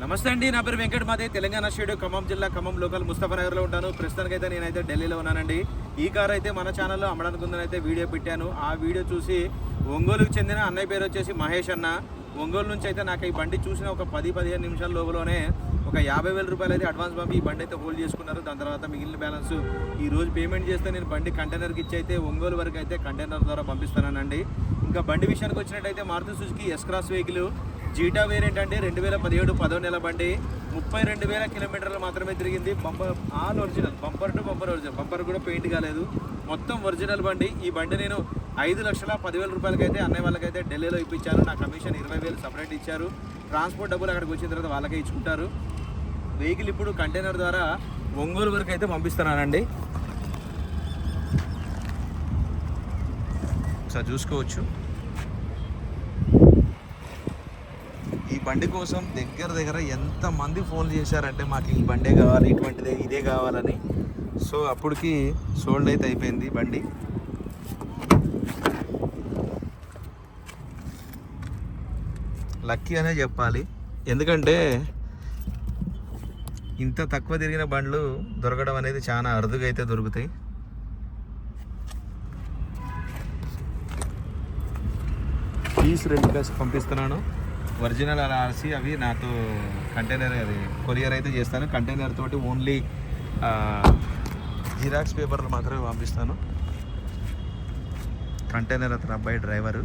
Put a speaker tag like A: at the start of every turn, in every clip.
A: నమస్తే అండి, నా పేరు వెంకట్. మాది తెలంగాణ స్టేట్, ఖమ్మం జిల్లా, ఖమ్మం లోకల్, ముస్తఫానగర్లో ఉంటాను. ప్రస్తుతానికైతే నేనైతే ఢిల్లీలో ఉన్నానండి. ఈ కార్ అయితే మన ఛానల్లో అమ్మడానికి ఉందని అయితే వీడియో పెట్టాను. ఆ వీడియో చూసి ఒంగోలుకు చెందిన అన్నయ్య పేరు వచ్చేసి మహేష్ అన్న. ఒంగోలు నుంచి అయితే నాకు ఈ బండి చూసిన ఒక 10-15 నిమిషాల లోపలనే ఒక 50,000 రూపాయలు అయితే అడ్వాన్స్ పంపి ఈ బండి అయితే హోల్డ్ చేసుకున్నారు. దాని తర్వాత మిగిలిన బ్యాలెన్స్ ఈ రోజు పేమెంట్ చేస్తే నేను బండి కంటైనర్కి ఇచ్చి అయితే ఒంగోలు వరకు అయితే కంటైనర్ ద్వారా పంపిస్తానండి. ఇంకా బండి విషయానికి వచ్చినట్టయితే Maruti Suzuki S cross vehicle zeta variant అండి. 2017 10వ నెల బండి. 32,000 కిలోమీటర్లు మాత్రమే తిరిగింది. Bumper all original, bumper to bumper original, bumper కూడా పెయింట్ కాలేదు, మొత్తం ఒరిజినల్ బండి. ఈ బండి నేను 5,10,000 రూపాయలకైతే అన్నయ్య వాళ్ళకైతే ఢిల్లీలో ఇప్పించాను. నా కమిషన్ 20,000 సపరేట్ ఇచ్చారు. ట్రాన్స్పోర్ట్ డబ్బులు అక్కడికి వచ్చిన తర్వాత వాళ్ళకే ఇచ్చుకుంటారు. వెహికల్ ఇప్పుడు కంటైనర్ ద్వారా ఒంగోలు వరకు అయితే పంపిస్తున్నానండి. ఒకసారి చూసుకోవచ్చు. ఈ బండి కోసం దగ్గర ఎంతమంది ఫోన్ చేశారంటే మాకు ఈ బండే కావాలి, ఇటువంటిదే, ఇదే కావాలని. సో అప్పటికి సోల్డ్ అయితే అయిపోయింది బండి. లక్కీ అనే చెప్పాలి, ఎందుకంటే ఇంత తక్కువ తిరిగిన బండ్లు దొరకడం అనేది చాలా అరుదుగా అయితే దొరుకుతాయి. పీస్ 2 ప్లస్ పంపిస్తున్నాను. ఒరిజినల్ ఆర్సీ అవి నాతో కంటైనర్ అది కొరియర్ అయితే చేస్తాను. కంటైనర్ తోటి ఓన్లీ జిరాక్స్ పేపర్లు మాత్రమే పంపిస్తాను. కంటైనర్ అతను అబ్బాయి డ్రైవరు.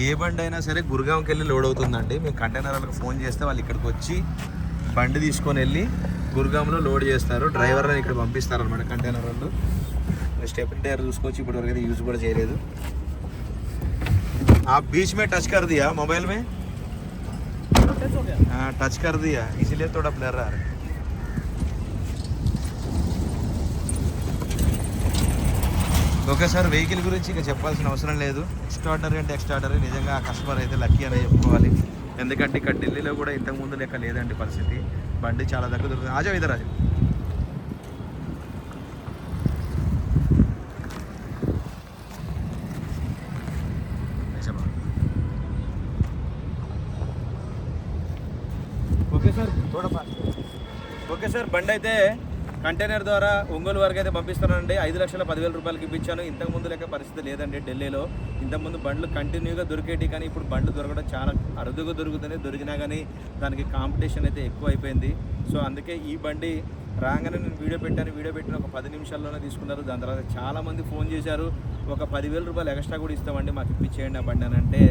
A: ఏ బండి అయినా సరే గురుగాంకి వెళ్ళి లోడ్ అవుతుందండి. మేము కంటైనర్ వాళ్ళకి ఫోన్ చేస్తే వాళ్ళు ఇక్కడికి వచ్చి బండి తీసుకొని వెళ్ళి గురుగాంలో లోడ్ చేస్తారు. డ్రైవర్ని ఇక్కడ పంపిస్తారు అనమాట కంటైనర్ వాళ్ళు. స్టెప్ టైర్ చూసుకోవచ్చు, ఇప్పటివరకు అయితే యూజ్ కూడా చేయలేదు. आप बीच में टच कर दिया मोबाइल में, टच हो गया, हाँ टच कर दिया, इसीलिए थोड़ा ब्लर आ रहा है. ఓకే సార్, వెహికల్ గురించి ఇక చెప్పాల్సిన అవసరం లేదు. ఎక్స్ట్రాడనరీ అంటే ఎక్స్ట్రాడనరీ. నిజంగా ఆ కస్టమర్ అయితే లక్కీ అనే చెప్పుకోవాలి. ఎందుకంటే ఇక్కడ ఢిల్లీలో కూడా ఇంతకుముందు లెక్క లేదండి పరిస్థితి. బండి చాలా దగ్గర దొరుకుతుంది. ఆజా ఇద్దరు రాజు. ఓకే సార్, బండి అయితే కంటైనర్ ద్వారా ఒంగోలు వరకు అయితే పంపిస్తున్నానండి. 5,10,000 రూపాయలకి ఇప్పించాను. ఇంతకుముందు లెక్క పరిస్థితి లేదండి ఢిల్లీలో. ఇంతకుముందు బండ్లు కంటిన్యూగా దొరికేటి, కానీ ఇప్పుడు బండ్లు దొరకడం చాలా అరుదుగా దొరుకుతుంది. దొరికినా కానీ దానికి కాంపిటీషన్ అయితే ఎక్కువ అయిపోయింది. సో అందుకే ఈ బండి రాగానే నేను వీడియో పెట్టిన ఒక 10 నిమిషాల్లోనే తీసుకున్నారు. దాని తర్వాత చాలామంది ఫోన్ చేశారు, ఒక 10,000 రూపాయలు ఎక్స్ట్రా కూడా ఇస్తామండి, మాకు ఇప్పించేయండి ఆ బండి అని. అంటే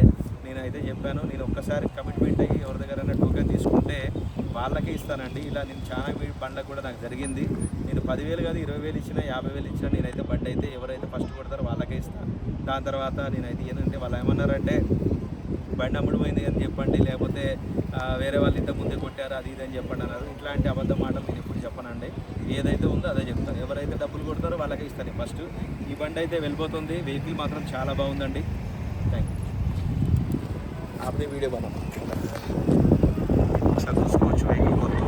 A: నేనైతే చెప్పాను, నేను ఒక్కసారి కమిట్మెంట్ అయ్యి ఎవరి దగ్గరైనా టోకెన్ తీసుకుంటే వాళ్ళకే ఇస్తానండి. ఇలా నేను చాలా బండ్లకు కూడా నాకు జరిగింది. నేను 10,000 కాదు 20,000 ఇచ్చినా 50,000 ఇచ్చినా నేనైతే బండి అయితే ఎవరైతే ఫస్ట్ కొడతారో వాళ్ళకే ఇస్తాను. దాని తర్వాత నేనైతే ఏంటంటే వాళ్ళు ఏమన్నారంటే బండి అమ్ముడుపోయింది అని చెప్పండి, లేకపోతే వేరే వాళ్ళు ఇంతకుముందే కొట్టారు అది ఇది అని చెప్పండి అన్నారు. ఇట్లాంటి అబద్ధ మాటలు నేను ఎప్పుడు చెప్పనండి. ఏదైతే ఉందో అదే చెప్తాను. ఎవరైతే డబ్బులు కొడతారో వాళ్ళకే ఇస్తాను ఫస్ట్. ఈ బండి అయితే వెళ్ళిపోతుంది. వెహికల్ మాత్రం చాలా బాగుందండి. Thank you. आपने वीडियो बना सब చూసుకోవచ్చు. వెహికల్ మొత్తం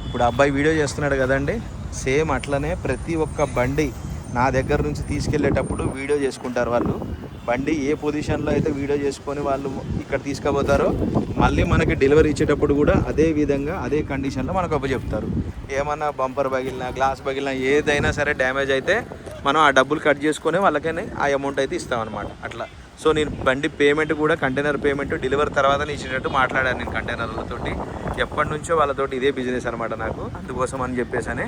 A: ఇప్పుడు అబ్బాయి వీడియో చేస్తున్నాడు కదండి, సేమ్ అట్లనే ప్రతి ఒక్క బండి నా దగ్గర నుంచి తీసుకెళ్ళేటప్పుడు వీడియో చేసుకుంటారు వాళ్ళు. బండి ఏ పొజిషన్లో అయితే వీడియో చేసుకొని వాళ్ళు ఇక్కడ తీసుకుపోతారో మళ్ళీ మనకి డెలివరీ ఇచ్చేటప్పుడు కూడా అదే విధంగా అదే కండిషన్లో మనకు అప్పచెప్తారు. ఏమన్నా బంపర్ పగిలినా, గ్లాస్ పగిలినా, ఏదైనా సరే డ్యామేజ్ అయితే మనం ఆ డబ్బులు కట్ చేసుకొని వాళ్ళకనే ఆ అమౌంట్ అయితే ఇస్తామన్నమాట. అట్లా. సో నేను బండి పేమెంట్ కూడా కంటైనర్ పేమెంట్ డెలివరీ తర్వాతనే ఇచ్చేటట్టు మాట్లాడాను నేను కంటైనర్లతోటి. ఎప్పటి నుంచో వాళ్ళతోటి ఇదే బిజినెస్ అనమాట నాకు. అందుకోసం అని చెప్పేసి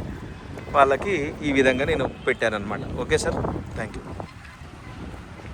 A: వాళ్ళకి ఈ విధంగా నేను పెట్టాను అనమాట. Okay sir, thank you.